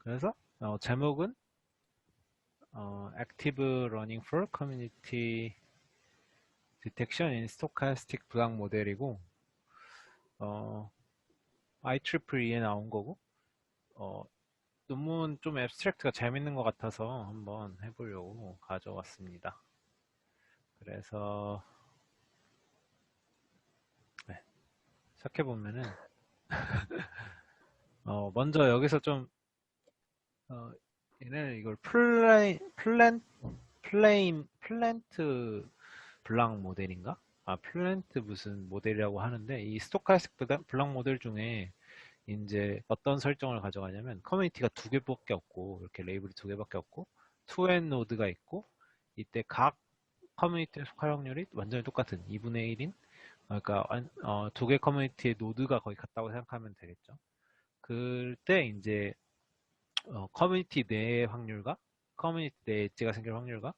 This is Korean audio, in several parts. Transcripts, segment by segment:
그래서 제목은 Active Running for Community Detection in Stochastic Block 모델이고 IEEE에 나온 거고 논문 좀 앱스트랙트가 재밌는 것 같아서 한번 해보려고 가져왔습니다. 그래서 네, 시작해보면은 먼저 여기서 좀 얘네는 이걸 플랜트 블랑 모델인가? 플랜트 무슨 모델이라고 하는데 이 스토카스틱 블랑 모델 중에 이제 어떤 설정을 가져가냐면 커뮤니티가 두 개밖에 없고 이렇게 레이블이 두 개밖에 없고 투엔 노드가 있고 이때 각 커뮤니티의 속할 확률이 완전히 똑같은 2분의 1인 그러니까 두 개 커뮤니티의 노드가 거의 같다고 생각하면 되겠죠. 그때 이제 커뮤니티 내의 확률과 커뮤니티 내 엣지가 생길 확률과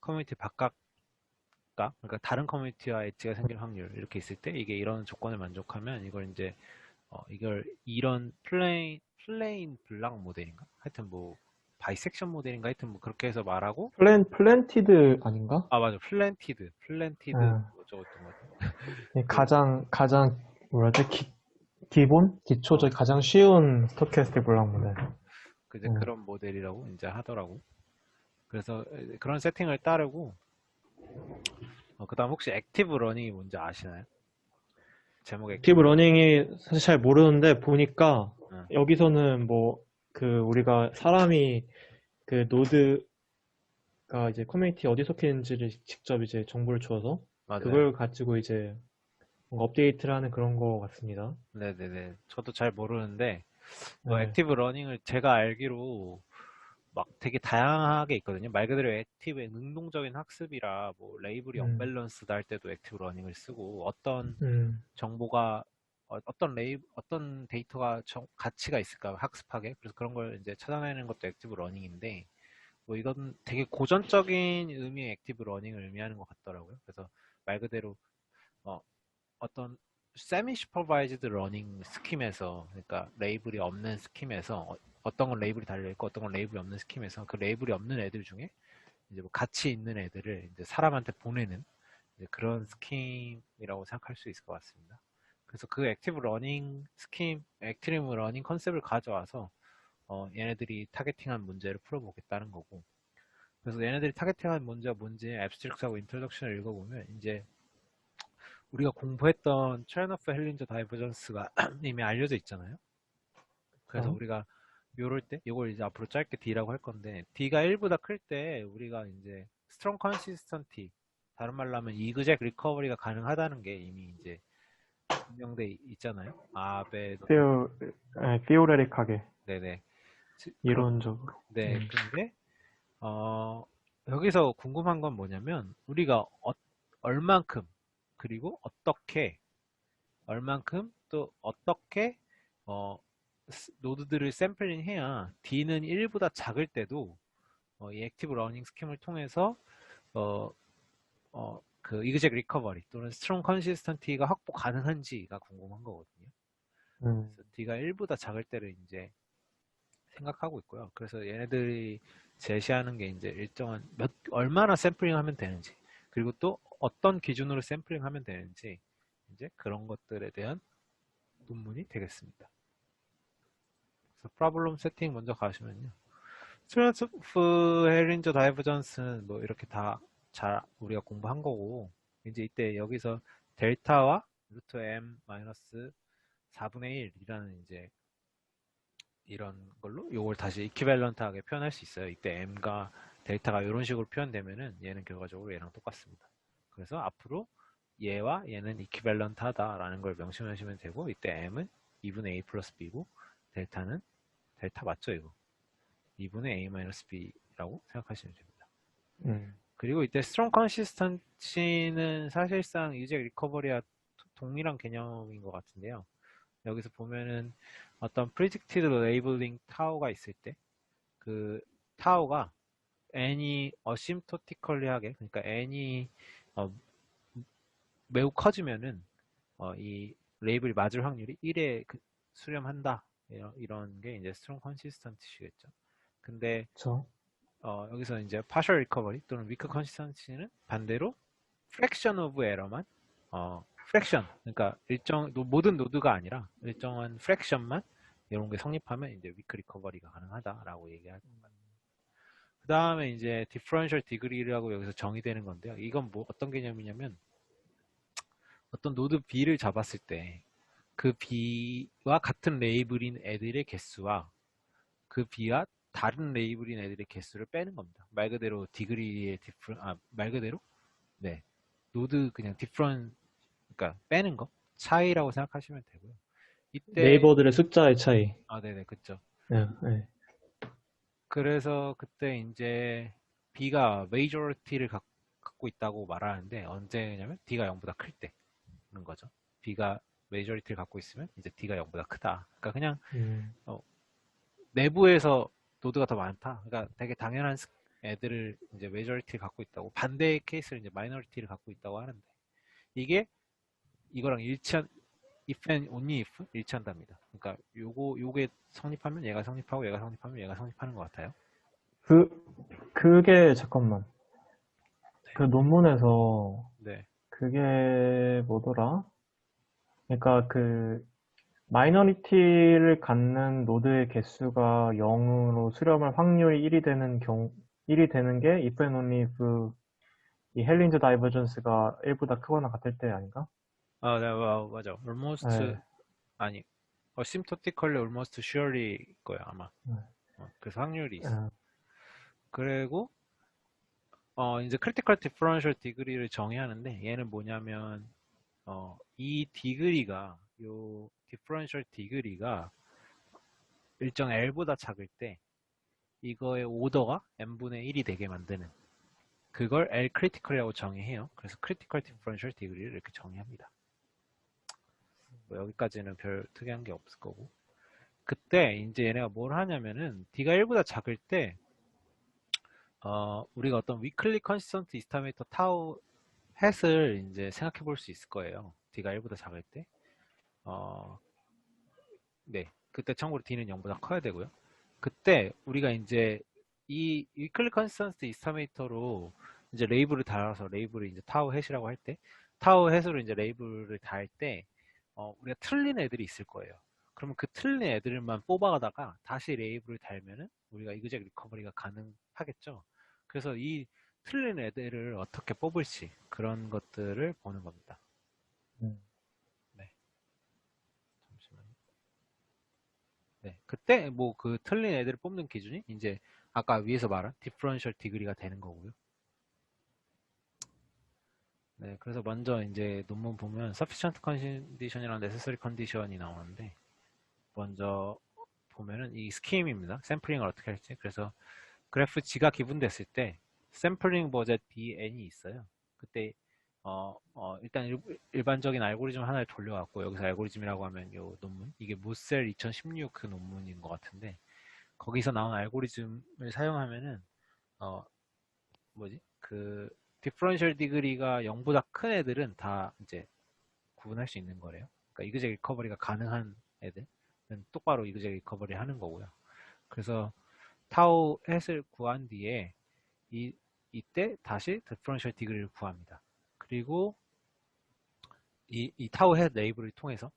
커뮤니티 바깥 그러니까 다른 커뮤니티와 엣지가 생길 확률 이렇게 있을 때 이게 이런 조건을 만족하면 이걸 이제 이걸 이런 플레인 블랑 모델인가? 하여튼 뭐 바이섹션 모델인가? 하여튼 뭐 그렇게 해서 말하고 플랜티드 아닌가? 맞아 플랜티드 예. 어쩌고저쩌고 그 가장 뭐라지? 기본? 기초적 어, 가장 쉬운 스토캐스틱 블록 모델. 이제 음. 그런 모델이라고 이제 하더라고. 그래서 그런 세팅을 따르고 그다음 혹시 액티브 러닝이 뭔지 아시나요? 제목 액티브 액티브 러닝. 러닝이 사실 잘 모르는데 보니까 응, 여기서는 뭐 그 우리가 사람이 그 노드가 이제 커뮤니티 어디 속해 있는지를 직접 이제 정보를 주어서 맞아요. 그걸 가지고 이제 뭔가 업데이트를 하는 그런 거 같습니다. 네네네. 저도 잘 모르는데 네. 액티브 러닝을 제가 알기로 막 되게 다양하게 있거든요. 말 그대로 액티브의 능동적인 학습이라 뭐 레이블이 음, 언밸런스다 할 때도 액티브 러닝을 쓰고 어떤 음, 정보가 어떤 데이터가 가치가 있을까 학습하게 그래서 그런 걸 이제 찾아내는 것도 액티브 러닝인데 뭐 이건 되게 고전적인 의미의 액티브 러닝을 의미하는 것 같더라고요. 그래서 말 그대로 어, 어떤 세미 슈퍼바이즈드 러닝 스킴에서 그러니까 레이블이 없는 스킴에서 어떤 건 레이블이 달려 있고 어떤 건 레이블이 없는 스킴에서 그 레이블이 없는 애들 중에 이제 뭐 가치 있는 애들을 이제 사람한테 보내는 이제 그런 스킴이라고 생각할 수 있을 것 같습니다. 그래서 그 액티브 러닝 스킴, 액티브 러닝 컨셉을 가져와서 얘네들이 타겟팅한 문제를 풀어보겠다는 거고. 그래서 얘네들이 타겟팅한 문제가 뭔지 앱스트랙트하고 인트로덕션을 읽어보면 이제 우리가 공부했던 트레너프 헬린저 다이버전스가 이미 알려져 있잖아요. 그래서 그쵸? 우리가 요럴 때 이걸 이제 앞으로 짧게 D라고 할 건데 D가 1보다 클 때 우리가 이제 스트롱 컨시스턴티 다른 말로 하면 이그젝 리커버리가 가능하다는 게 이미 이제 증명돼 있잖아요. 아베도 피오, 피오레릭하게, 네네 그런 이론적으로. 네 근데 어 여기서 궁금한 건 뭐냐면 우리가 얼만큼 그리고 어떻게 얼만큼 또 어떻게 어, 노드들을 샘플링 해야 D는 1보다 작을 때도 이 액티브 러닝 스킴을 통해서 어, 그 이그젝 리커버리 또는 스트롱 컨시스턴티가 확보 가능한지가 궁금한 거거든요. 음, 그래서 D가 1보다 작을 때를 이제 생각하고 있고요. 그래서 얘네들이 제시하는 게 이제 일정한 얼마나 샘플링 하면 되는지 그리고 또 어떤 기준으로 샘플링 하면 되는지 이제 그런 것들에 대한 논문이 되겠습니다. 그래서 프로블럼 세팅 먼저 가시면요. 스트라토프 헬린저 다이버전스는 뭐 이렇게 다 잘 우리가 공부한 거고 이제 이때 여기서 델타와 루트 m 마이너스 4분의 1이라는 이제 이런 걸로 요걸 다시 이퀴밸런트하게 표현할 수 있어요. 이때 m과 델타가 이런 식으로 표현되면은 얘는 결과적으로 얘랑 똑같습니다. 그래서 앞으로 얘와 얘는 이퀴밸런트하다라는 걸 명심하시면 되고 이때 m은 2분의 a 플러스 b고 델타는 델타 맞죠 이거? 2분의 a-b라고 생각하시면 됩니다. 음. 그리고 이때 strong consistency는 사실상 이제 리커버리와 동일한 개념인 것 같은데요. 여기서 보면은 어떤 predicted labeling 타우가 있을 때 그 타우가 n이 asymptotically하게 그러니까 n이 어, 매우 커지면은 이 레이블이 맞을 확률이 1에 수렴한다 이런 게 이제 strong consistency겠죠. 근데 그쵸. 여기서 이제 partial recovery 또는 weak consistency는 반대로 fraction of error만 fraction 그러니까 모든 노드가 아니라 일정한 fraction만 이런 게 성립하면 이제 weak recovery가 가능하다라고 얘기할 겁니다. 그 다음에 이제 differential degree라고 여기서 정의되는 건데요. 이건 뭐 어떤 개념이냐면 어떤 노드 B를 잡았을 때 그 B와 같은 레이블인 애들의 개수와 그 B와 다른 레이블인 애들의 개수를 빼는 겁니다. 말 그대로 디그리의 말 그대로 네 노드 그냥 디프런 그러니까 빼는 거 차이라고 생각하시면 되고요. 이때 네이버들의 숫자의 차이. 네네 그쵸. 네, 네. 그래서 그때 이제 B가 메이저리티를 갖고 있다고 말하는데 언제냐면 D가 0보다 클 때는 거죠. B가 메이저리티를 갖고 있으면 이제 D가 0보다 크다. 그러니까 그냥 어, 내부에서 노드가 더 많다. 그러니까 되게 당연한 애들을 이제 메이저리티를 갖고 있다고 반대의 케이스를 이제 마이너리티를 갖고 있다고 하는데 이게 이거랑 if and only if 일치한답니다. 그러니까 요게 성립하면 얘가 성립하고 얘가 성립하면 얘가 성립하는 것 같아요. 그게, 잠깐만. 그 논문에서, 네. 그게 뭐더라? 그러니까 마이너리티를 갖는 노드의 개수가 0으로 수렴할 확률이 1이 되는 게 if and only if 이 헬린즈 다이버전스가 1보다 크거나 같을 때 아닌가? 네, 맞아. almost 네. 아니, asymptotically almost surely 거야 아마. 네. 그래서 확률이 있어. 네. 그리고 이제 critical differential degree를 정의하는데 얘는 뭐냐면 이 디그리가 요 differential degree가 일정 L보다 작을 때 이거의 오더가 n분의 1이 되게 만드는 그걸 L critical이라고 정의해요. 그래서 critical differential degree를 이렇게 정의합니다. 뭐 여기까지는 별 특이한 게 없을 거고 그때 이제 얘네가 뭘 하냐면은 D가 1보다 작을 때 우리가 어떤 weakly consistent estimator 타우 햇을 이제 생각해 볼 수 있을 거예요. D가 1보다 작을 때. 네. 그때 참고로 D는 0보다 커야 되고요. 그때 우리가 이제 이 weakly consistent estimator로 이제 레이블을 달아서 레이블을 이제 타우 햇이라고 할 때, 타우 햇으로 이제 레이블을 달 때, 우리가 틀린 애들이 있을 거예요. 그러면 그 틀린 애들만 뽑아가다가 다시 레이블을 달면은 우리가 이그젝 리커버리가 가능하겠죠. 그래서 이 틀린 애들을 어떻게 뽑을지 그런 것들을 보는 겁니다. 네. 잠시만요. 네. 그때 뭐 그 틀린 애들을 뽑는 기준이 이제 아까 위에서 말한 디퍼런셜 디그리가 되는 거고요. 네. 그래서 먼저 이제 논문 보면 sufficient condition이랑 necessary condition이 나오는데 먼저 보면은 이 스킴입니다. 샘플링을 어떻게 할지. 그래서 그래프 G가 기분됐을 때 샘플링 버젯 BN이 있어요. 그때 일단 일반적인 알고리즘 하나를 돌려갖고 여기서 알고리즘이라고 하면 이 논문 이게 모셀 2016 그 논문인 것 같은데 거기서 나온 알고리즘을 사용하면은 뭐지 그 디퍼런셜 디그리가 0보다 큰 애들은 다 이제 구분할 수 있는 거래요. 그러니까 이그젝 리커버리가 가능한 애들은 똑바로 이그젝 리커버리 하는 거고요. 그래서 타우 햇을 구한 뒤에 이때 다시 디퍼런셜 디그리를 구합니다. 그리고 이 타우 햇 레이블을 통해서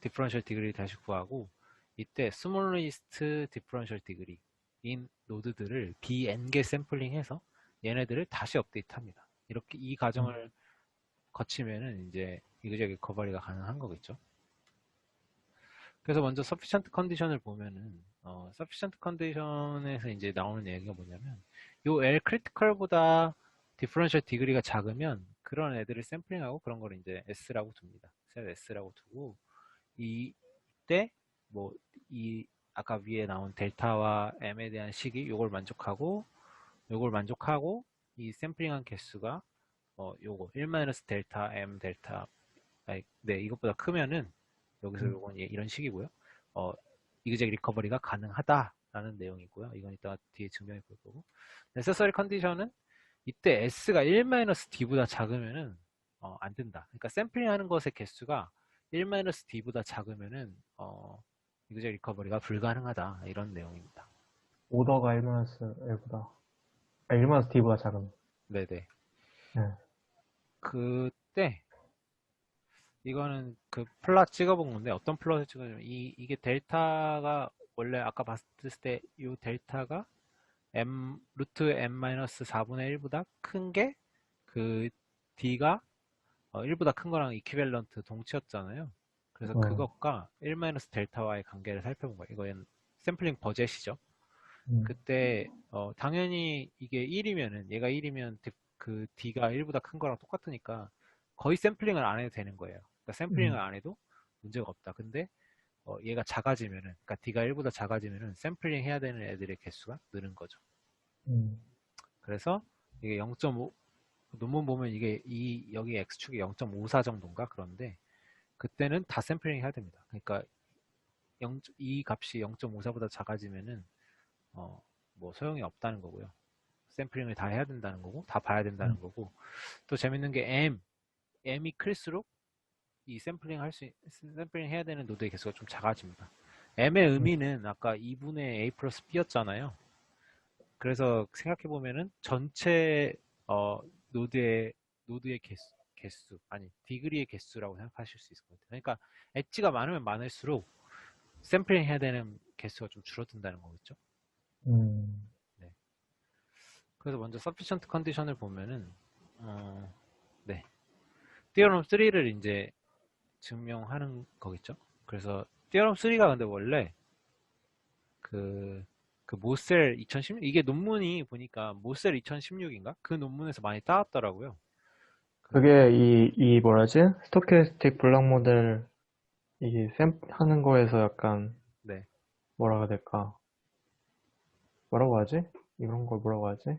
디퍼런셜 디그리를 다시 구하고 이때 스몰리스트 디퍼런셜 디그리인 노드들을 bn개 샘플링해서 얘네들을 다시 업데이트합니다. 이렇게 이 과정을 거치면은 이제 이그젝 리커버리가 가능한 거겠죠. 그래서 먼저 sufficient condition을 보면은 sufficient condition에서 이제 나오는 얘기가 뭐냐면 요 L critical보다 differential degree가 작으면 그런 애들을 샘플링하고 그런 걸 이제 S라고 둡니다. 셀 S라고 두고 이때 뭐 이 아까 위에 나온 델타와 M에 대한 식이 요걸 만족하고 이 샘플링한 개수가 요거 1 델타 M 델타 네 이것보다 크면은 여기서 요건 이런 식이고요. 이그젝 리커버리가 가능하다라는 내용이고요. 이건 이따가 뒤에 증명해 볼 거고. necessary condition은 이때 S가 1-D보다 작으면은 안 된다. 그러니까 샘플링 하는 것의 개수가 1-D보다 작으면은 이그젝 리커버리가 불가능하다. 이런 내용입니다. 오더가 1-L보다, 1-D보다 작은. 네네. 네. 그때 이거는 그 플롯 찍어본 건데 어떤 플롯을 찍어주면 이게 델타가 원래 아까 봤을 때 이 델타가 루트 m-4분의 1보다 큰 게 그 d가 1보다 큰 거랑 이퀴밸런트 동치였잖아요. 그래서 그것과 1-델타와의 관계를 살펴본 거예요. 이건 샘플링 버젯이죠. 그때 당연히 이게 1이면은 얘가 1이면 그 d가 1보다 큰 거랑 똑같으니까 거의 샘플링을 안 해도 되는 거예요. 그러니까 샘플링을 안 해도 문제가 없다. 근데 얘가 작아지면은, 그러니까 d가 1보다 작아지면은 샘플링 해야 되는 애들의 개수가 느는 거죠. 그래서 이게 0.5 논문 보면 이게 여기 x축이 0.54 정도인가 그런데 그때는 다 샘플링 해야 됩니다. 그러니까 이 값이 0.54보다 작아지면은 뭐 소용이 없다는 거고요. 샘플링을 다 해야 된다는 거고 다 봐야 된다는 거고 또 재밌는 게 m이 클수록 이 샘플링 해야 되는 노드의 개수가 좀 작아집니다. m의 의미는 아까 2분의 a 플러스 b였잖아요. 그래서 생각해 보면은 전체 노드의 개수 아니 디그리의 개수라고 생각하실 수 있을 것 같아요. 그러니까 엣지가 많으면 많을수록 샘플링 해야 되는 개수가 좀 줄어든다는 거겠죠. 네. 그래서 먼저 sufficient condition을 보면은 네. theorem 3를 이제 증명하는 거겠죠. 그래서 theorem 3가 근데 원래 그 모셀 2016 이게 논문이 보니까 모셀 2016인가 그 논문에서 많이 따왔더라고요. 그게 이 뭐라지? 스토캐스틱 블락 모델 이게 샘 하는 거에서 약간 네. 뭐라고 해야 될까? 뭐라고 하지? 이런 걸 뭐라고 하지?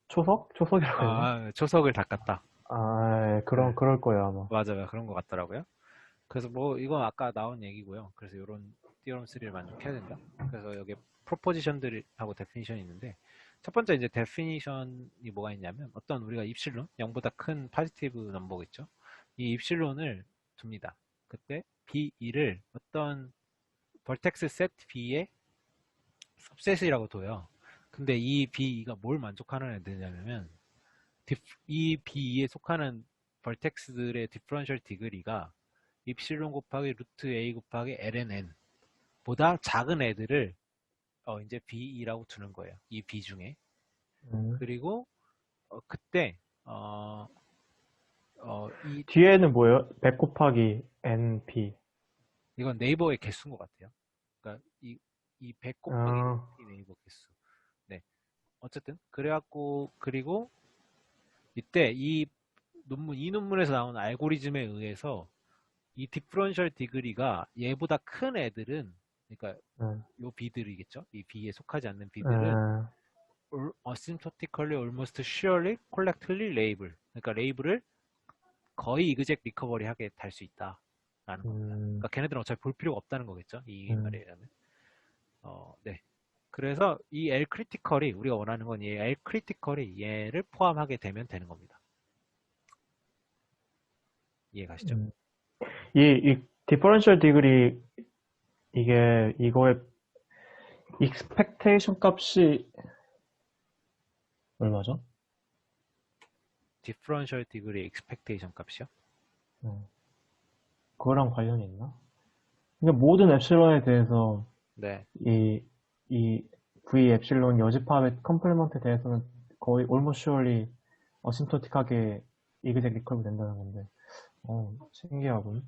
초석? 초석이라고 해야 되나? 초석을 닦았다. 아, 예, 네. 그럴 거예요, 아마. 맞아요. 그런 것 같더라고요. 그래서 뭐 이건 아까 나온 얘기고요. 그래서 이런 theorem 3를 만족해야 된다. 그래서 여기 proposition들하고 definition이 있는데 첫 번째 이제 definition이 뭐가 있냐면 어떤 우리가 입실론 0보다 큰 positive 넘버겠죠. 이 입실론을 둡니다. 그때 B2를 어떤 vertex set B의 subset이라고 둬요. 근데 이 B2가 뭘 만족하는 애들이냐면 이 B2에 속하는 vertex들의 differential degree가 입실론 곱하기 루트 A 곱하기 ln 보다 작은 애들을 이제 B2라고 두는 거예요. 이 B 중에. 음. 그리고 그때 이 뒤에는 뭐예요? 100 곱하기 NP. 이건 네이버의 개수인 것 같아요. 그러니까 이 100 곱하기 아, NP 네이버 개수. 네. 어쨌든 그래갖고 그리고 이때 이 논문에서 나온 알고리즘에 의해서 이 디프런셜 디그리가 얘보다 큰 애들은 그러니까 음, 요 B들이겠죠. 이 B에 속하지 않는 B들은 음, asymptotically almost surely collectively label. 그러니까 레이블을 거의 이그젝 리커버리 하게 달 수 있다라는 겁니다. 음, 그러니까 걔네들은 어차피 볼 필요가 없다는 거겠죠. 이 음, 말이라면. 네. 그래서 이 L 크리티컬이 우리가 원하는 건 이 L 크리티컬이 얘를 포함하게 되면 되는 겁니다. 이해가시죠? 음. 이 디퍼런셜 디그리 이게 이거의 익스펙테이션 값이 얼마죠? differential degree expectation 값이요? 음, 그거랑 관련이 있나? 그러니까 모든 엡실론에 대해서 네. 이 V 엡실론 여집합의 컴플리먼트에 대해서는 거의 almost surely 어심토틱하게 이그젝 리커브 된다는 건데, 신기하군.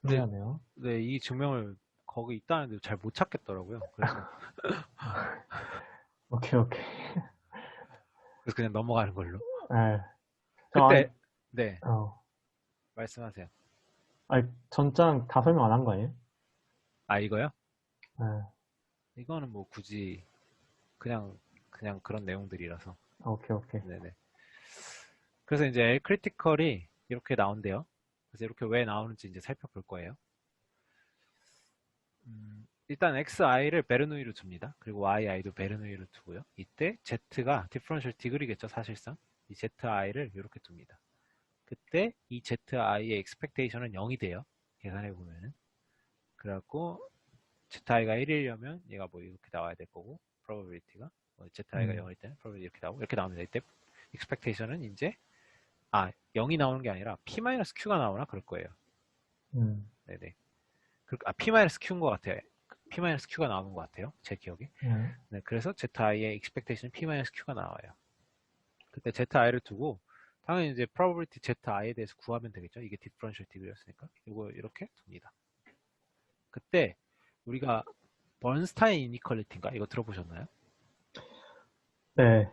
근데 신기하네요. 네, 이 증명을 거기 있다는데 잘 못 찾겠더라고요. 오케이, 오케이. 그래서 그냥 넘어가는 걸로. 예. 저, 그때 네, 어, 말씀하세요. 아니, 전장 다 설명 안 한 거 아니에요? 이거요? 예. 이거는 뭐 굳이 그냥 그런 내용들이라서. 오케이, 오케이. 네네. 그래서 이제 L 크리티컬이 이렇게 나온대요. 그래서 이렇게 왜 나오는지 이제 살펴볼 거예요. 일단xi를 베르노이로 둡니다. 그리고 yi도 베르노이로 두고요. 이때 z가 디퍼런셜 디그리겠죠, 사실상. 이 zi를 이렇게 둡니다. 그때 이 zi의 expectation은 0이 돼요. 계산해 보면은. 그래갖고 zi가 1이려면 얘가 뭐 이렇게 나와야 될 거고 probability가 zi가 0일 때는 probability 이렇게 나오고 이렇게 나오면 이때 expectation은 이제 0이 나오는 게 아니라 p-q가 나오나 그럴 거예요. 네네. p-q인 것 같아요. p-q가 나오는 것 같아요. 제 기억에. 네, 그래서 zi의 expectation p-q가 나와요. 그때 zi를 두고 당연히 이제 probability zi에 대해서 구하면 되겠죠. 이게 differential degree였으니까 이거 이렇게 둡니다. 그때 우리가 번스타인 이니퀄리티인가 이거 들어보셨나요? 네.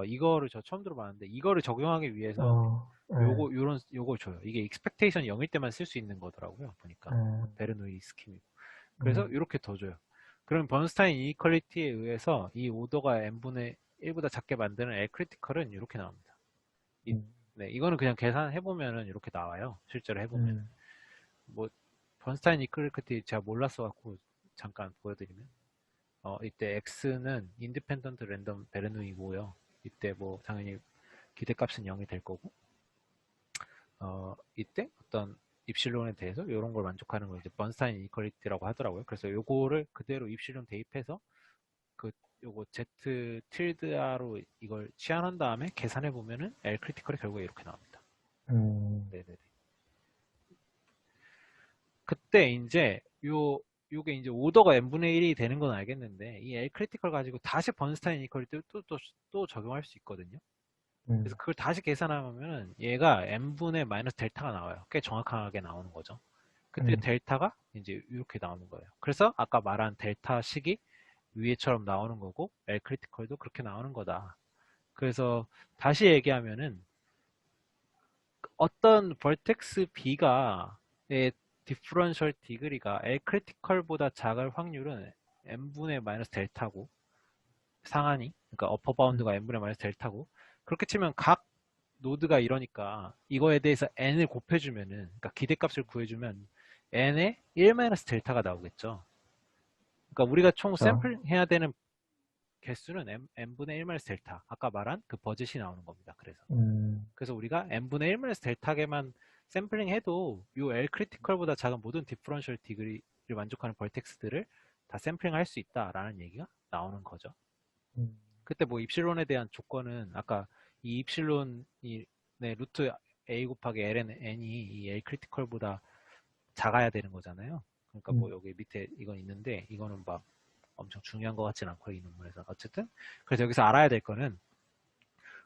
이거를 저 처음 들어봤는데 이거를 적용하기 위해서 네. 요걸 줘요. 이게 expectation 0일 때만 쓸 수 있는 거더라고요. 보니까 베르노이 스킴이고. 그래서 이렇게 더 줘요. 그럼 번스타인 이니퀄리티에 의해서 이 오더가 n분의 1보다 작게 만드는 L 크리티컬은 이렇게 나옵니다. 네, 이거는 그냥 계산해보면은 이렇게 나와요. 실제로 해보면. 뭐, 번스타인 이퀄리티 제가 몰랐어갖고 잠깐 보여드리면. 이때 X는 인디펜던트 랜덤 베르누이고요. 이때 뭐, 당연히 기대값은 0이 될 거고. 이때 어떤 입실론에 대해서 이런 걸 만족하는 걸 이제 번스타인 이퀄리티라고 하더라고요. 그래서 요거를 그대로 입실론 대입해서 요거 Z tilde로 이걸 치환한 다음에 계산해 보면은 L 크리티컬이 결국에 이렇게 나옵니다. 네네네. 그때 이제 요게 이제 오더가 n분의 1이 되는 건 알겠는데 이 L 크리티컬 가지고 다시 번스타인 이퀄리티를 또 적용할 수 있거든요. 그래서 그걸 다시 계산하면은 얘가 n분의 마이너스 델타가 나와요. 꽤 정확하게 나오는 거죠. 그때 델타가 이제 이렇게 나오는 거예요. 그래서 아까 말한 델타식이 위에처럼 나오는 거고 L 크리티컬도 그렇게 나오는 거다. 그래서 다시 얘기하면은 어떤 vertex B가 디퍼런셜 디그리가 L 크리티컬보다 작을 확률은 n분의 마이너스 델타고 상한이 그러니까 어퍼 바운드가 n분의 마이너스 델타고 그렇게 치면 각 노드가 이러니까 이거에 대해서 n을 곱해주면은 그러니까 기대값을 구해주면 n의 1 마이너스 델타가 나오겠죠. 그러니까 우리가 총 샘플 해야 되는 개수는 n분의 1 마이너스 델타 아까 말한 그 버짓이 나오는 겁니다. 그래서 우리가 n분의 1 마이너스 델타에만 샘플링 해도 이 L 크리티컬보다 작은 모든 디퍼런셜 디그리를 만족하는 벌텍스들을 다 샘플링 할 수 있다라는 얘기가 나오는 거죠. 그때 뭐 입실론에 대한 조건은 아까 이 입실론이 루트 a 곱하기 ln n이 이 L 크리티컬보다 작아야 되는 거잖아요. 그러니까 뭐 여기 밑에 이건 있는데 이거는 막 엄청 중요한 것 같진 않고 이 논문에서 어쨌든 그래서 여기서 알아야 될 거는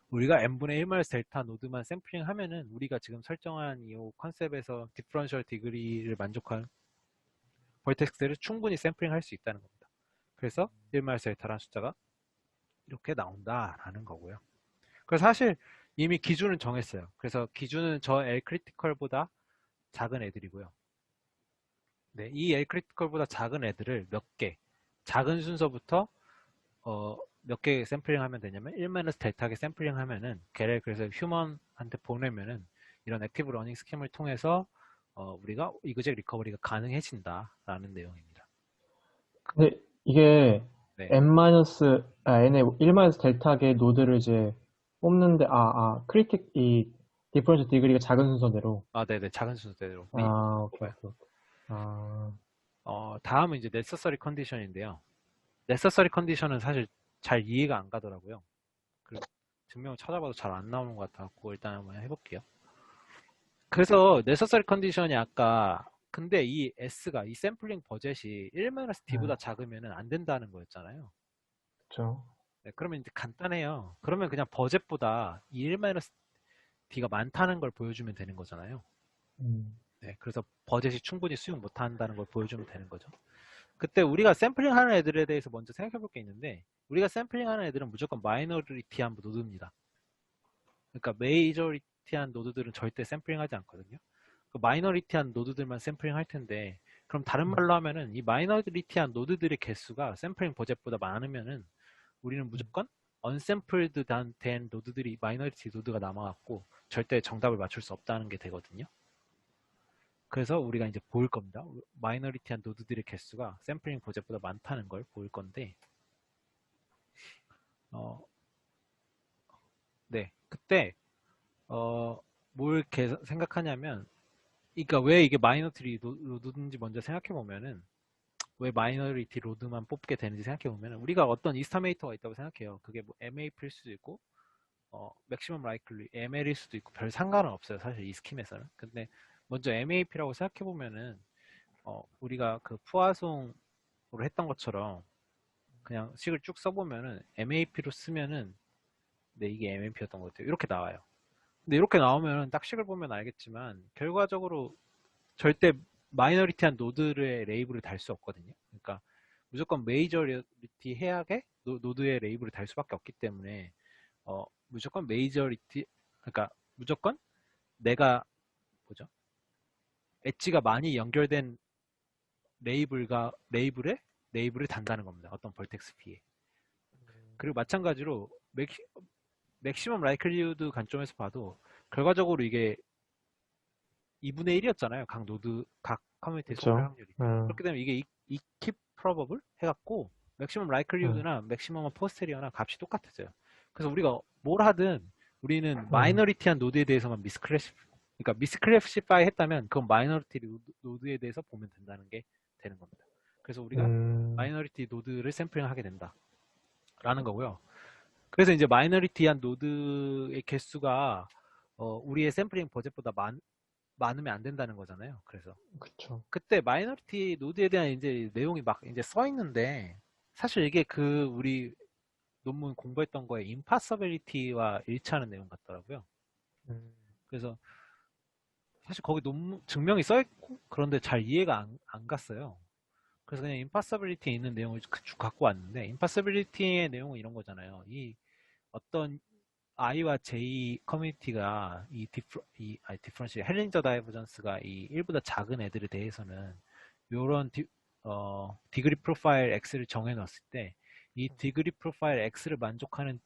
우리가 n분의 1 마이너스 델타 노드만 샘플링 하면은 우리가 지금 설정한 이 컨셉에서 디퍼런셜 디그리를 만족한 벌텍스를 충분히 샘플링 할 수 있다는 겁니다. 그래서 1 마이너스 델타라는 숫자가 이렇게 나온다라는 거고요. 그래서 사실 이미 기준은 정했어요. 그래서 기준은 저 L 크리티컬보다 작은 애들이고요. 네, 이 L 크리티컬보다 작은 애들을 몇 개, 작은 순서부터 몇 개 샘플링 하면 되냐면 1-델타하게 샘플링 하면은 걔를 그래서 휴먼한테 보내면은 이런 액티브 러닝 스킴을 통해서 우리가 이그젝 리커버리가 가능해진다라는 내용입니다. 근데 이게 네. n의 1-델타의 노드를 이제 뽑는데 이 디퍼런셜 디그리가 작은 순서대로. 네네, 작은 순서대로. 오케이. 다음은 이제 necessary condition인데요. necessary condition은 사실 잘 이해가 안 가더라고요. 그리고 증명을 찾아봐도 잘 안 나오는 것 같아서 일단 한번 해볼게요. 그래서 necessary condition이 아까 근데 이 S가 이 샘플링 버젯이 1-D보다 작으면 안 된다는 거였잖아요. 그렇죠. 네, 그러면 이제 간단해요. 그러면 그냥 버젯보다 이 1-D가 많다는 걸 보여주면 되는 거잖아요. 네, 그래서 버젯이 충분히 수용 못한다는 걸 보여주면 되는 거죠. 그때 우리가 샘플링 하는 애들에 대해서 먼저 생각해 볼 게 있는데 우리가 샘플링 하는 애들은 무조건 마이너리티한 노드입니다. 그러니까 메이저리티한 노드들은 절대 샘플링 하지 않거든요. 그 마이너리티한 노드들만 샘플링 할 텐데 그럼 다른 말로 하면은 이 마이너리티한 노드들의 개수가 샘플링 버젯보다 많으면은 우리는 무조건 언샘플드 된 노드들이 마이너리티 노드가 남아갖고 절대 정답을 맞출 수 없다는 게 되거든요. 그래서 우리가 이제 보일 겁니다. 마이너리티한 노드들의 개수가 샘플링 버젯보다 많다는 걸 보일 건데 네, 그때 뭘 생각하냐면 그러니까 왜 이게 마이너리티 노드인지 먼저 생각해 보면은 왜 마이너리티 로드만 뽑게 되는지 생각해보면 우리가 어떤 이스타메이터가 있다고 생각해요. 그게 뭐 MAP일 수도 있고 맥시멈 라이클리 ML일 수도 있고 별 상관은 없어요. 사실 이 스킴에서는. 근데 먼저 MAP라고 생각해보면은 우리가 그 푸아송으로 했던 것처럼 그냥 식을 쭉 써보면은 MAP로 쓰면은 네, 이게 MAP였던 것 같아요. 이렇게 나와요. 근데 이렇게 나오면 딱 식을 보면 알겠지만 결과적으로 절대 마이너리티한 노드의 레이블을 달 수 없거든요. 그러니까 무조건 메이저리티 해악의 노드의 레이블을 달 수밖에 없기 때문에 무조건 메이저리티 그러니까 무조건 내가 뭐죠? 엣지가 많이 연결된 레이블을 단다는 겁니다. 어떤 벌텍스 P에. 그리고 마찬가지로 맥시멈 라이클리후드 관점에서 봐도 결과적으로 이게 2분의 1이었잖아요. 각 커뮤니티에 속할 그쵸? 확률이. 음, 그렇기 때문에 이게 keep probable 해갖고 맥시멈 음, 라이클리후드나 맥시멈 포스테리어나 값이 똑같았어요. 그래서 우리가 뭘 하든 우리는 음, 마이너리티한 노드에 대해서만 그러니까 미스클래시파이 했다면 그건 마이너리티 노드에 대해서 보면 된다는 게 되는 겁니다. 그래서 우리가 음, 마이너리티 노드를 샘플링하게 된다라는 거고요. 그래서 이제 마이너리티한 노드의 개수가 우리의 샘플링 버젯보다 많으면 안 된다는 거잖아요. 그래서 그쵸. 그때 마이너리티 노드에 대한 이제 내용이 막 이제 써 있는데 사실 이게 그 우리 논문 공부했던 거에 임파서빌리티와 일치하는 내용 같더라고요. 음, 그래서 사실 거기 논문 증명이 써 있고 그런데 잘 이해가 안 갔어요. 그래서 그냥 임파서빌리티에 있는 내용을 쭉 갖고 왔는데 임파서빌리티의 내용은 이런 거잖아요. 이 어떤 I와 J 커뮤니티가 디퍼런시 헬린저 다이버전스가 이 1보다 작은 애들에 대해서는 요런 디그리 프로파일 X를 정해 놨을 때 이 디그리 프로파일 X를 만족하는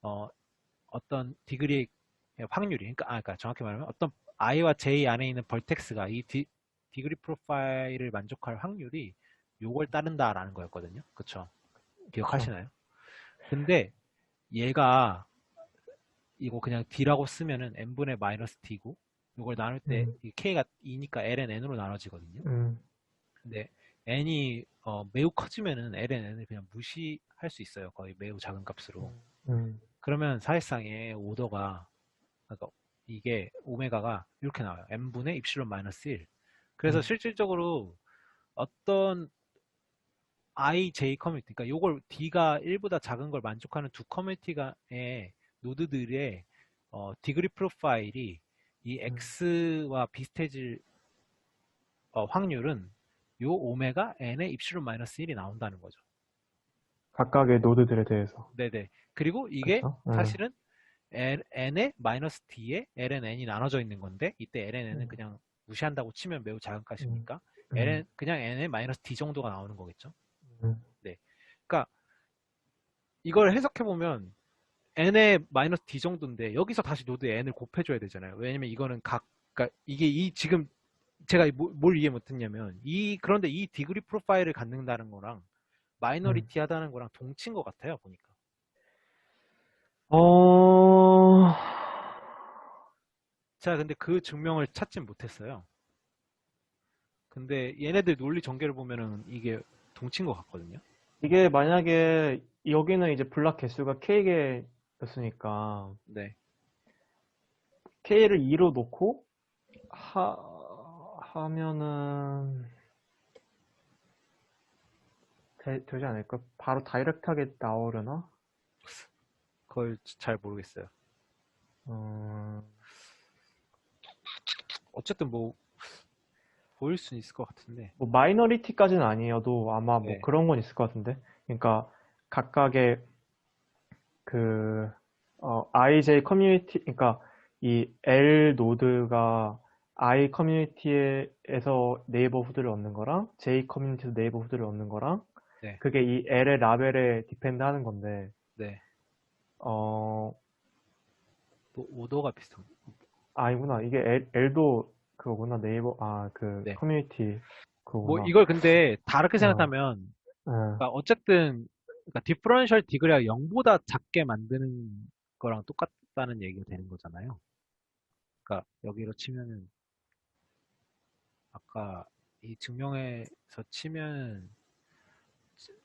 어, 어떤 디그리의 확률이 그러니까 정확히 말하면 어떤 I와 J 안에 있는 벌텍스가 이 디그리 프로파일을 만족할 확률이 요걸 따른다라는 거였거든요. 그쵸? 그쵸. 기억하시나요? 근데 얘가 이거 그냥 D라고 쓰면은 n분의 마이너스 D고 이걸 나눌 때 음, K가 2니까 ln n으로 나눠지거든요. 음, 근데 n이 매우 커지면은 ln n을 그냥 무시할 수 있어요. 거의 매우 작은 값으로. 음, 그러면 사실상의 오더가 그러니까 이게 오메가가 이렇게 나와요. n분의 입실론 마이너스 1. 그래서 음, 실질적으로 어떤 I, J 커뮤니티, 그러니까 요걸 D가 1보다 작은 걸 만족하는 두 커뮤니티가의 노드들의 디그리 프로파일이 이 음. X와 비슷해질 확률은 요 오메가 n의 입실론 마이너스 1이 나온다는 거죠. 각각의 노드들에 대해서. 네네. 그리고 이게 그쵸? 사실은 n의 마이너스 d에 ln n이 나눠져 있는 건데 이때 ln n은 음, 그냥 무시한다고 치면 매우 작은 음, 값이니까 음, 그냥 n의 마이너스 d 정도가 나오는 거겠죠. 음, 네. 그러니까 이걸 해석해 보면 n의 마이너스 d 정도인데 여기서 다시 노드 n을 곱해줘야 되잖아요. 왜냐면 이거는 그러니까 이게 이 지금 제가 뭘 이해 못했냐면 그런데 이 디그리 프로파일을 갖는다는 거랑 음. 마이너리티 하다는 거랑 동치인 것 같아요 보니까. 어, 제가 근데 그 증명을 찾진 못했어요. 근데 얘네들 논리 전개를 보면은 이게 동치인 것 같거든요. 이게 만약에 여기는 이제 블락 개수가 K개였으니까 네. K를 2로 놓고 하면은 되지 않을까? 바로 다이렉트하게 나오려나? 그걸 잘 모르겠어요. 음, 어쨌든 뭐 보일 수는 있을 것 같은데. 뭐 마이너리티까지는 아니어도 아마 뭐 네. 그런 건 있을 것 같은데. 그러니까 각각의 그 IJ 커뮤니티, 그러니까 이 L 노드가 I 커뮤니티에서 네이버후드를 얻는 거랑 J 커뮤니티에서 네이버후드를 얻는 거랑 네. 그게 이 L의 라벨에 디펜드 하는 건데 네. 어 뭐 오더가 비슷한. 아니구나. 이게 L도 그거구나. 네이버 그 네. 커뮤니티 뭐 그거구나. 이걸 근데 다르게 어, 생각하면 어, 그러니까 어쨌든 그러니까 디퍼런셜 디그리가 0보다 작게 만드는 거랑 똑같다는 얘기가 되는 거잖아요. 그러니까 여기로 치면은 아까 이 증명에서 치면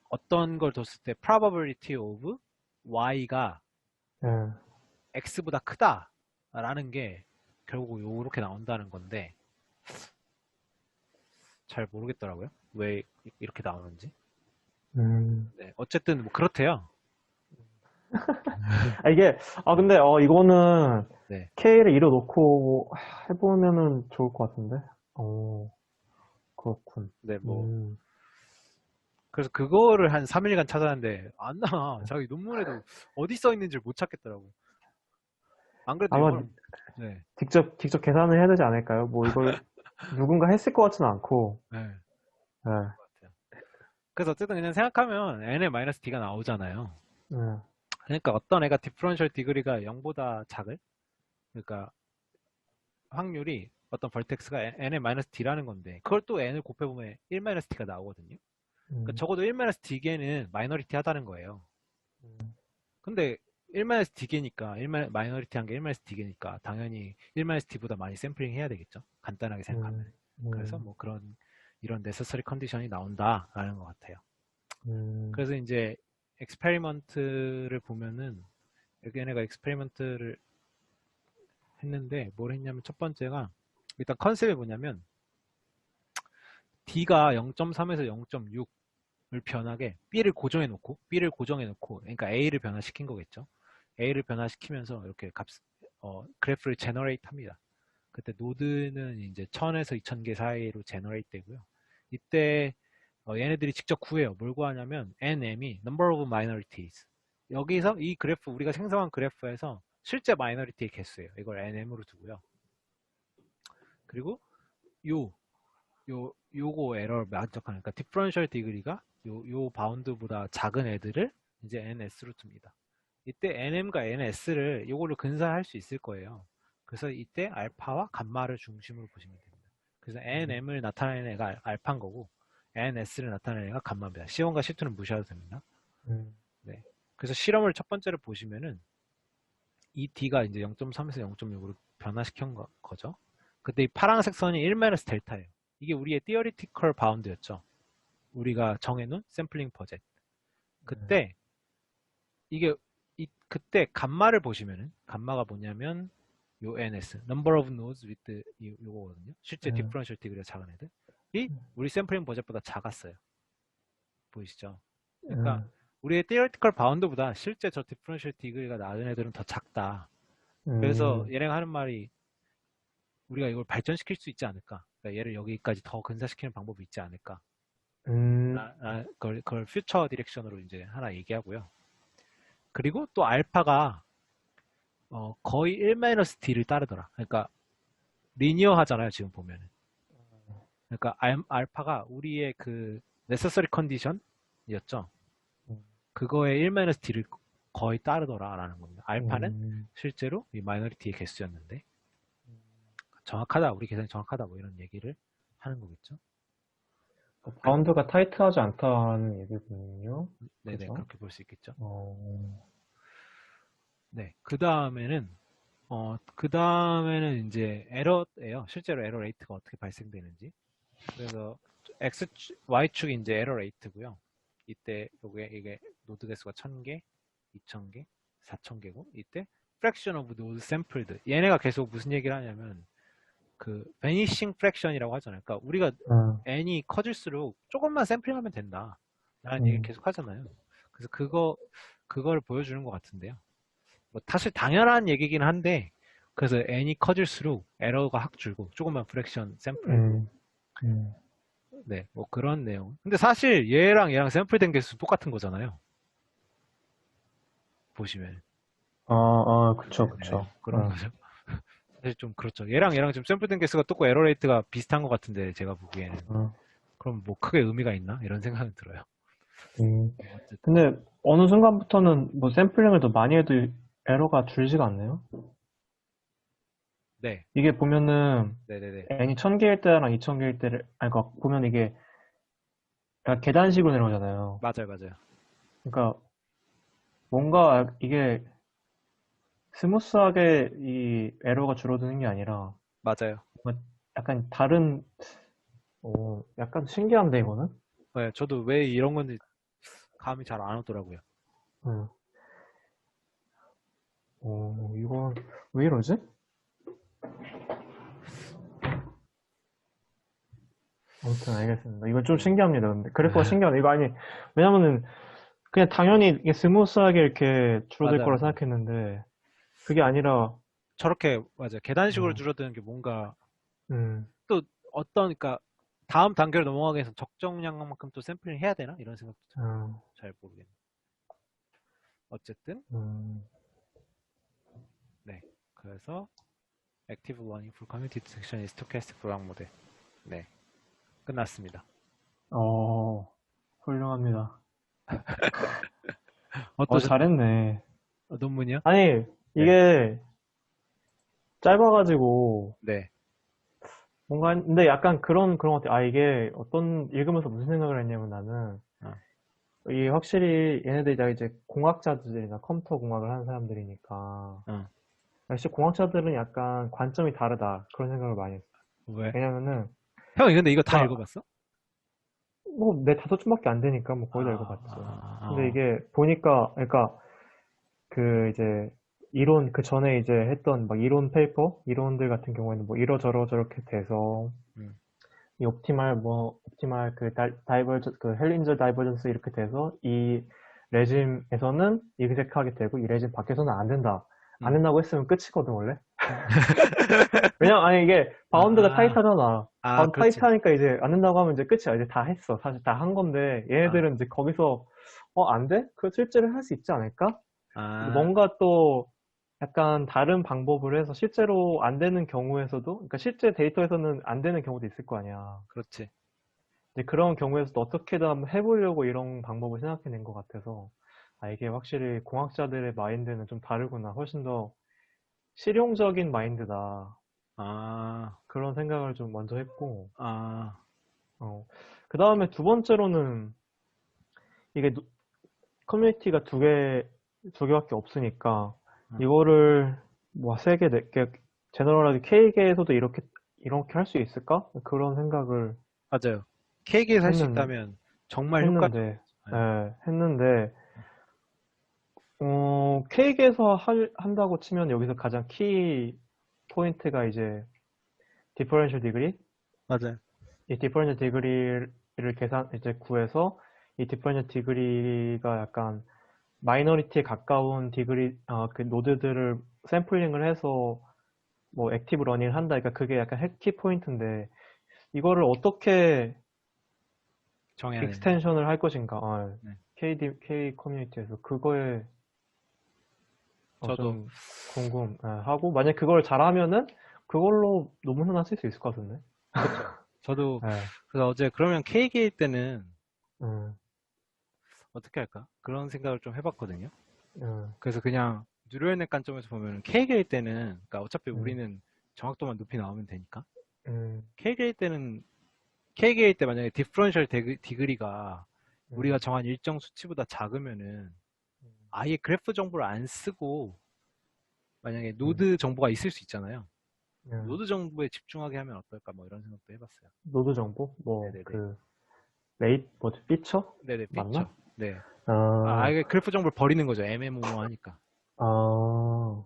어떤 걸 뒀을 때 probability of y가 예. x보다 크다라는 게 결국 요렇게 나온다는 건데 잘 모르겠더라고요. 왜 이렇게 나오는지. 네, 어쨌든 뭐 그렇대요. 이게, 근데, 이거는 네, K를 이뤄놓고 해보면은 좋을 것 같은데? 그렇군. 네, 뭐 그래서 그거를 한 3일간 찾았는데 안 나와. 자기 논문에도 어디 써 있는지를 못 찾겠더라고. 안 그래도 아마 영어를 네, 직접 계산을 해야 되지 않을까요? 뭐 이걸 누군가 했을 것 같지는 않고, 네, 예, 그런 것 같아요. 그래서 어쨌든 그냥 생각하면 n의 마이너스 d가 나오잖아요. 예, 그러니까 어떤 애가 디퍼런셜 디그리가 0보다 작을, 그러니까 확률이 어떤 벌텍스가 n의 마이너스 d라는 건데 그걸 또 n을 곱해보면 1 마이너스 d가 나오거든요. 그러니까 음, 적어도 1 마이너스 d개는 마이너리티 하다는 거예요. 근데 1 마이너스 d개니까 마이너리티한 게 1 마이너스 d개니까 당연히 1 마이너스 d보다 많이 샘플링 해야 되겠죠. 간단하게 생각하면. 음, 그래서 음, 뭐 그런 이런 네서서리 컨디션이 나온다라는 것 같아요. 음, 그래서 이제 엑스페리먼트를 보면은 얘네가 엑스페리먼트를 했는데 뭘 했냐면 첫 번째가 일단 컨셉이 뭐냐면 D가 0.3에서 0.6을 변하게 B를 고정해 놓고 그러니까 A를 변화시킨 거겠죠. A를 변화시키면서 이렇게 그래프를 제너레이트 합니다. 그때 노드는 이제 1000에서 2000개 사이로 제너레이트 되고요. 이때 얘네들이 직접 구해요. 뭘 구하냐면 NM이 number of minorities. 여기서 이 그래프 우리가 생성한 그래프에서 실제 마이너리티의 개수예요. 이걸 NM으로 두고요. 그리고 요 요거 에러를 만족하는 그러니까 디퍼런셜 디그리가 요 바운드보다 작은 애들을 이제 NS로 둡니다. 이때 NM과 NS를 요걸로 근사할 수 있을 거예요. 그래서 이때 알파와 감마를 중심으로 보시면 됩니다. 그래서 NM을 나타내는 애가 알파인 거고 NS를 나타내는 애가 감마입니다. C1과 C2는 무시해도 됩니다. 음, 네. 그래서 실험을 첫 번째로 보시면은 이 D가 이제 0.3에서 0.6으로 변화시킨 거죠. 그때 이 파란색 선이 1-델타예요. 이게 우리의 theoretical bound였죠. 우리가 정해놓은 샘플링 버젯. 그때 이게 그때 감마를 보시면은 감마가 뭐냐면 요 NS number of nodes with 요거거든요. 실제 음, 디퍼런셜 디그리가 작은 애들이 우리 샘플링 버젯보다 작았어요. 보이시죠? 그러니까 음, 우리의 theoretical bound보다 실제 저 디퍼런셜 디그리가 낮은 애들은 더 작다. 그래서 음, 얘네가 하는 말이 우리가 이걸 발전시킬 수 있지 않을까? 그러니까 얘를 여기까지 더 근사시키는 방법이 있지 않을까? 음, 그걸 퓨처 디렉션으로 이제 하나 얘기하고요. 그리고 또 알파가 거의 1-D를 따르더라. 그러니까 리니어 하잖아요, 지금 보면은. 그러니까 알파가 우리의 그 necessary condition이었죠. 그거에 1-D를 거의 따르더라라는 겁니다. 알파는 음. 실제로 이 마이너리티의 개수였는데 정확하다, 우리 계산이 정확하다 뭐 이런 얘기를 하는 거겠죠. 그, 바운드가 타이트하지 않다는 얘기군요. 네네, 그죠? 그렇게 볼 수 있겠죠. 어, 네, 그 다음에는 이제 에러예요. 실제로 에러 레이트가 어떻게 발생되는지. 그래서 Y축이 이제 에러 레이트고요. 이때 이게 노드 개수가 1000개, 2000개, 4000개고 이때 fraction of node sampled. 얘네가 계속 무슨 얘기를 하냐면 그 vanishing fraction이라고 하잖아요. 그러니까 우리가 음, n이 커질수록 조금만 샘플링하면 된다. 라는 얘기를 음, 계속 하잖아요. 그래서 그걸 보여주는 것 같은데요. 뭐 사실 당연한 얘기긴 한데 그래서 n이 커질수록 에러가 확 줄고 조금만 프랙션 샘플해도 음, 음. 네, 뭐 그런 내용. 근데 사실 얘랑 샘플된 개수 똑같은 거잖아요. 보시면. 그쵸, 네네. 그쵸. 그런 거죠. 사실 좀 그렇죠. 얘랑 지금 샘플된 개수가 똑고 에러 레이트가 비슷한 것 같은데 제가 보기에는. 어, 그럼 뭐 크게 의미가 있나? 이런 생각은 들어요. 음. 어쨌든. 근데 어느 순간부터는 뭐 샘플링을 더 많이 해도 에러가 줄지가 않네요. 네. 이게 보면은 네네네. n이 1000개일 때랑 2000개일 때를, 그러니까 보면 이게 약간 계단식으로 내려오잖아요. 맞아요, 맞아요. 그러니까 뭔가 이게 스무스하게 이 에러가 줄어드는 게 아니라 맞아요. 뭔가 약간 다른, 약간 신기한데 이거는? 네, 저도 왜 이런 건지 감이 잘 안 오더라고요. 응. 이건 왜 이러지? 아무튼 알겠습니다. 이건 좀 신기합니다. 근데 그래프가 신기하다. 이거 아니 왜냐면은 그냥 당연히 이게 스무스하게 이렇게 줄어들 맞아요, 거라 맞아요. 생각했는데 그게 아니라 저렇게, 맞아요. 계단식으로 음, 줄어드는 게 뭔가 음, 또 어떤, 그러니까 다음 단계로 넘어가기 위해서 적정량만큼 또 샘플링 해야 되나? 이런 생각도 음, 잘 모르겠네요. 어쨌든, 음. 네. 그래서 Active Learning for Community Detection is Stochastic Block Model. 네. 끝났습니다. 훌륭합니다. 어떠셨나요? 잘했네. 논문이요? 아니, 네. 이게 짧아가지고, 네. 뭔가, 근데 약간 그런 것 같아. 아, 이게 읽으면서 무슨 생각을 했냐면 나는, 어, 이 확실히 얘네들이 다 이제 공학자들이나 컴퓨터 공학을 하는 사람들이니까, 어. 역시 공학자들은 약간 관점이 다르다. 그런 생각을 많이 했어. 왜? 왜냐면은, 형이 근데 이거 다 그니까, 읽어봤어? 뭐, 내 5줄밖에 안 되니까, 뭐, 거의 다 읽어봤지. 근데 아, 이게, 보니까, 그러니까, 이제, 그 전에 이제 했던 막 이론 페이퍼? 이론들 같은 경우에는 뭐 이러저러 저렇게 돼서, 음, 이 옵티말 헬린저 다이버전스 이렇게 돼서, 이 레짐에서는 이그젝하게 되고, 이 레짐 밖에서는 안 된다. 안 음, 된다고 했으면 끝이거든, 원래? 음. 왜냐면, 아니, 이게, 바운드가 아, 타이트하잖아. 바운드 그렇지. 타이트하니까 이제 안 된다고 하면 이제 끝이야. 이제 다 했어. 사실 다 한 건데, 아, 얘네들은 이제 거기서, 안 돼? 그 실제로 할 수 있지 않을까? 근데 아, 뭔가 또 약간 다른 방법을 해서 실제로 안 되는 경우에서도, 그러니까 실제 데이터에서는 안 되는 경우도 있을 거 아니야. 그렇지. 이제 그런 경우에서도 어떻게든 한번 해보려고 이런 방법을 생각해낸 것 같아서, 아, 이게 확실히 공학자들의 마인드는 좀 다르구나. 훨씬 더 실용적인 마인드다. 아, 그런 생각을 좀 먼저 했고, 아, 그 다음에 두 번째로는 이게 커뮤니티가 두 개밖에 없으니까 어, 이거를 뭐 세 개, 네 개, 제너럴하게 K계에서도 이렇게 할 수 있을까? 그런 생각을 맞아요. 케이크에서 할 수 했는, 있다면 정말 했는데, 효과적이죠. 네. 했는데, K계에서 한다고 치면 여기서 가장 키 포인트가 이제 디퍼런셜 디그리? 맞아요. 이 디퍼런셜 디그리를 이제 구해서 이 디퍼런셜 디그리가 약간 마이너리티에 가까운 그 노드들을 샘플링을 해서 뭐 액티브 러닝을 한다. 그러니까 그게 약간 핵키 포인트인데 이거를 어떻게 정해야 되는지. 익스텐션을 할 것인가. 네. K 커뮤니티에서 그거에 저도, 좀 하고 만약 그걸 잘하면은 그걸로 논문 하나 쓸 수 있을 것 같은데. 그쵸. 저도, 예, 그래서 어제 그러면 케이크일 때는 음, 어떻게 할까? 그런 생각을 좀 해봤거든요. 음, 그래서 그냥 뉴럴넷 관점에서 보면 K계일 때는, 그러니까 어차피 음, 우리는 정확도만 높이 나오면 되니까. 음, K계일 때는, K계일 때 만약에 디퍼런셜 디그리가 우리가 음, 정한 일정 수치보다 작으면은 아예 그래프 정보를 안 쓰고 만약에 음, 노드 정보가 있을 수 있잖아요. 음. 노드 정보에 집중하게 하면 어떨까? 뭐 이런 생각도 해봤어요. 노드 정보? 뭐 네네네. 뭐지? 피처? 네네, 맞나? 피처. 네. 아, 아예 그래프 정보를 버리는 거죠. 애매모호하니까. 아,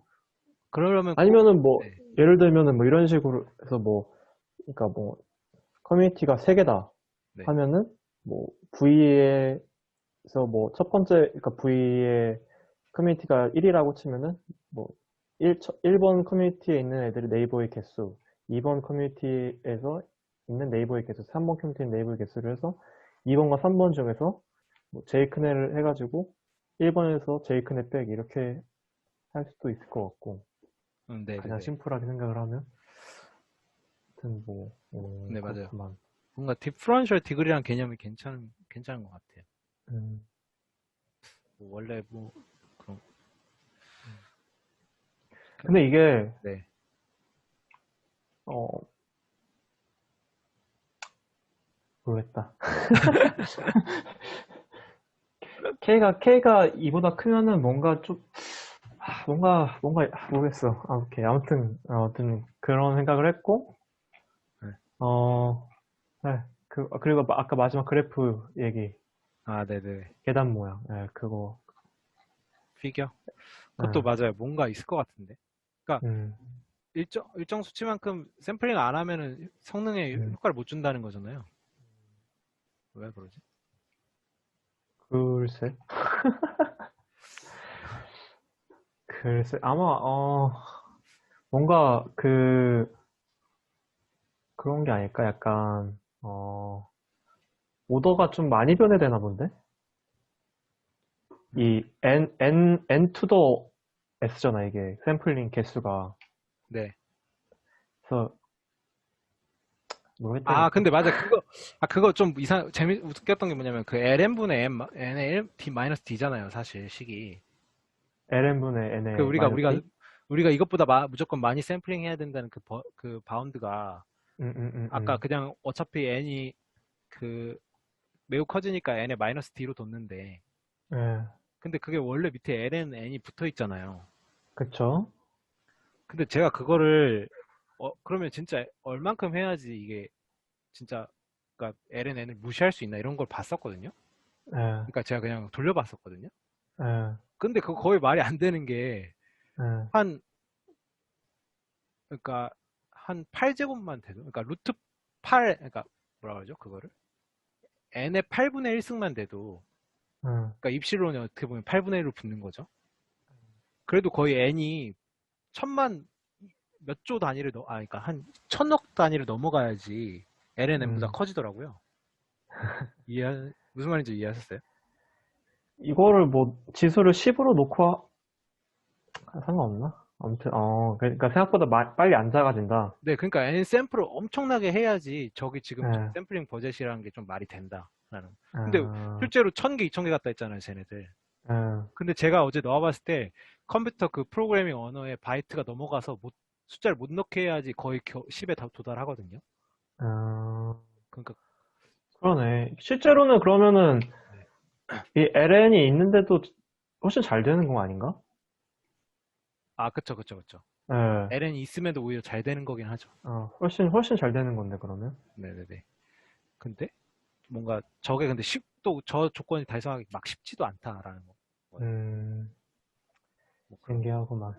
그러려면 꼭, 아니면은 뭐, 네. 예를 들면은 뭐 이런 식으로 해서 뭐, 그러니까 뭐, 커뮤니티가 세 개다 네. 하면은, 뭐, V에서 뭐, 첫 번째, 그러니까 V의 커뮤니티가 1이라고 치면은, 뭐, 1번 커뮤니티에 있는 애들이 네이버의 개수, 2번 커뮤니티에서 있는 네이버의 개수, 3번 커뮤니티의 네이버의 개수를 해서 2번과 3번 중에서 뭐 제일 큰 애를 해가지고 1번에서 제일 큰 애 빼기 이렇게 할 수도 있을 것 같고, 가장 네네네. 심플하게 생각을 하면. 하여튼 뭐, 네, 맞아요. 그렇구만. 뭔가 디퍼런셜 디그리라는 개념이 괜찮은 것 같아요. 음. 뭐 원래 뭐, 그런, 근데 이게, 네. 어, 모르겠다. K가 이보다 크면은 뭔가 좀, 모르겠어. 오케이. 아무튼, 그런 생각을 했고, 네. 어, 네. 그리고 아까 마지막 그래프 얘기. 아, 네네. 계단 모양. 예, 그거. 피겨? 그것도 예, 맞아요. 뭔가 있을 것 같은데. 그러니까 음, 일정 수치만큼 샘플링 안 하면은 성능에 음. 효과를 못 준다는 거잖아요. 왜 그러지? 글쎄. 글쎄, 아마, 뭔가 그런 게 아닐까? 약간, 오더가 좀 많이 변해되나 본데? 이 음, N to the S잖아, 이게. 샘플링 개수가. 네. 그래서, 아, 모르겠다니까. 근데 맞아. 그거 좀 웃겼던 게 뭐냐면 그 LN분의 N의 1, D-D잖아요, 사실, 식이. LN분의 그 N의 우리가, 마이너스 우리가, D? 우리가 이것보다 무조건 많이 샘플링 해야 된다는 그 바운드가 아까 음. 그냥 어차피 N이 그 매우 커지니까 N의 마이너스 D로 뒀는데 예, 근데 그게 원래 밑에 LN, N이 붙어 있잖아요. 그쵸? 근데 제가 그거를 그러면 진짜 얼만큼 해야지 이게 진짜 그러니까 LN, N을 무시할 수 있나 이런 걸 봤었거든요. 예, 그러니까 제가 그냥 돌려봤었거든요. 예, 근데 그거 거의 말이 안 되는 게 예, 한 그러니까 한 8제곱만 돼도 그러니까 루트 8 그러니까 뭐라 그러죠? 그거를 n의 8분의 1승만 돼도 예. 그러니까 입실론이 어떻게 보면 8분의 1로 붙는 거죠. 그래도 거의 n이 천만 몇 조 단위를 그러니까 한 천억 단위를 넘어가야지 ln n보다 음. 커지더라고요. 무슨 말인지 이해하셨어요? 이거를 뭐, 지수를 10으로 놓고 상관없나? 아무튼, 그러니까 생각보다 빨리 안 작아진다. 네, 그러니까 n 샘플을 엄청나게 해야지 저기 지금 예, 샘플링 버젯이라는 게 좀 말이 된다라는. 근데 어, 실제로 1000개, 2000개 갔다 했잖아요, 쟤네들. 예, 근데 제가 어제 넣어봤을 때 컴퓨터 그 프로그래밍 언어에 바이트가 넘어가서 숫자를 못 넣게 해야지 거의 10에 다 도달하거든요. 어, 그러니까 그러네. 실제로는 그러면은, 네. 이 LN이 있는데도 훨씬 잘 되는 거 아닌가? 아, 그쵸, 그쵸, 그쵸. 예, LN이 있음에도 오히려 잘 되는 거긴 하죠. 훨씬 잘 되는 건데, 그러면. 네네네. 근데 뭔가 저게 근데 또 저 조건이 달성하기 막 쉽지도 않다라는 거예요. 음, 뭐 그런 거. 신기하구만.